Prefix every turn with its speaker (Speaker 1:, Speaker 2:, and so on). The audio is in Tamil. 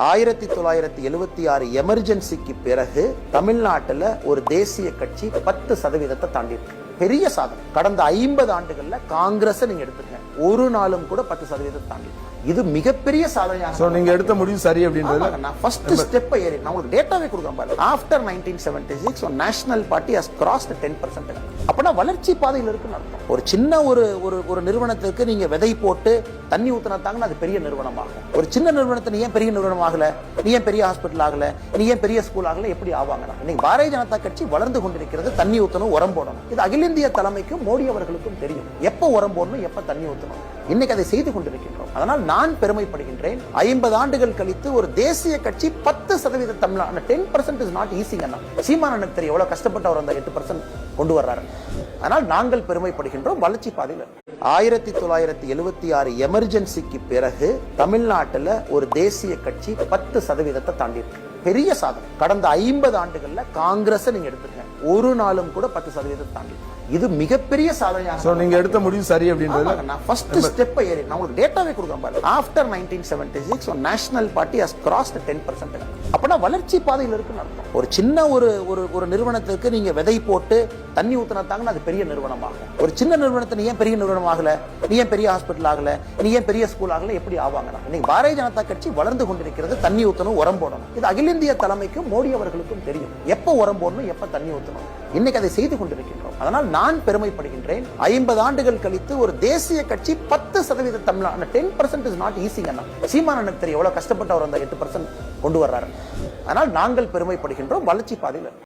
Speaker 1: 1976 எமர்ஜென்சிக்கு பிறகு தமிழ்நாட்டில் ஒரு தேசிய கட்சி 10% தாண்டி இருக்கு. பெரிய சாதனை. கடந்த 50 ஆண்டுகள்ல காங்கிரஸ் நீங்க எடுத்துங்க, ஒரு நாளும் கூட 10% தாண்டி. இது மிகப்பெரிய சாதனையாக
Speaker 2: நீங்க எடுத்த முடிவு சரி அப்படின்றது.
Speaker 1: நான் ஃபர்ஸ்ட் ஸ்டெப் ஏறி நான் உங்களுக்கு டேட்டாவே கொடுக்குறேன் பாருங்க. After 1976 national party has crossed 10%. அப்பனா வளர்ச்சி பாதையில் இருக்குன்னு அர்த்தம். ஒரு சின்ன ஒரு நிறுவனத்துக்கு நீங்க விதை போட்டு தண்ணி ஊத்துனாத்தாங்கன்னா அது பெரிய நிறுவனம் ஆகும். ஒரு சின்ன நிறுவனத்தை நீ ஏன் பெரிய நிறுவனம் ஆகல, நீ ஏன் பெரிய ஹாஸ்பிட்டல் ஆகல, நீ ஏன் பெரிய ஸ்கூல் ஆகல, எப்படி ஆவாங்க? இன்னைக்கு பாரதிய ஜனதா கட்சி வளர்ந்து கொண்டிருக்கிறது. தண்ணி ஊத்தணும், உரம் போடணும். இது அகில இந்திய தலைமைக்கும் மோடி அவர்களுக்கும் தெரியும். எப்ப உரம் போடணும், எப்ப தண்ணி ஊத்தணும். இன்னைக்கு அதை செய்து கொண்டிருக்கின்றோம். அதனால் நான் பெருமைப்படுகின்றேன். 50 ஆண்டுகள் கழித்து ஒரு தேசிய கட்சி 10% தமிழ்நாடு 10% இஸ் நாட் ஈஸிங்க. சீமானனுக்கு தெரியும் எவ்வளவு கஷ்டப்பட்டு அவர் அந்த 8% கொண்டு வர்றாரு. ஆனால் நாங்கள் பெருமைப்படுகின்றோம். வளர்ச்சி பாதையில் 1976 எமர்ஜென்சிக்கு பிறகு தமிழ்நாட்டில் ஒரு தேசிய கட்சி 10% தாண்டி இருக்கு. பெரிய சாதனை. கடந்த 50 ஆண்டுகள்ல காங்கிரஸ் நீங்க எடுத்துங்க, ஒரு நாளும் கூட 10% தாண்டி. இது மிகப்பெரிய சாதனையாக
Speaker 2: நீங்க எடுத்த முடிவு சரி அப்படின்றது.
Speaker 1: நான் ஃபர்ஸ்ட் ஸ்டெப் ஏறி நான் உங்களுக்கு டேட்டாவே கொடுக்குறேன் பாருங்க. After 1976 national party has crossed 10%. அப்பனா வளர்ச்சி பாதையில் இருக்குன்னு அர்த்தம். ஒரு சின்ன ஒரு நிறுவனத்துக்கு நீங்க விதை போட்டு தண்ணி ஊத்துனாத்தாங்கன்னா அது பெரிய நிறுவனம் ஆகும். ஒரு சின்ன நிறுவனத்தை நீ ஏன் பெரிய நிறுவனம் ஆகல, நீ ஏன் பெரிய ஹாஸ்பிட்டல் ஆகல, நீ ஏன் பெரிய ஸ்கூல் ஆகல, எப்படி ஆவாங்க? இன்னைக்கு பாரதிய ஜனதா கட்சி வளர்ந்து கொண்டிருக்கிறது. தண்ணி ஊத்தணும், உரம் போடணும். இது அகில இந்திய தலைமைக்கும் மோடி அவர்களுக்கும் தெரியும். எப்ப உரம் போடணும், எப்ப தண்ணி ஊத்தணும். இன்னைக்கு அதை செய்து கொண்டிருக்கின்றோம். அதனால் நான் பெருமைப்படுகின்றேன். 50 ஆண்டுகள் கழித்து ஒரு தேசிய கட்சி 10% தமிழ்நாடு 10% இஸ் நாட் ஈஸிங்க. சீமானனுக்கு தெரியும் எவ்வளவு கஷ்டப்பட்டு அவர் அந்த 8% கொண்டு வர்றாரு. அதனால் நாங்கள் பெருமைப்படுகின்றோம். வளர்ச்சி பாதையில்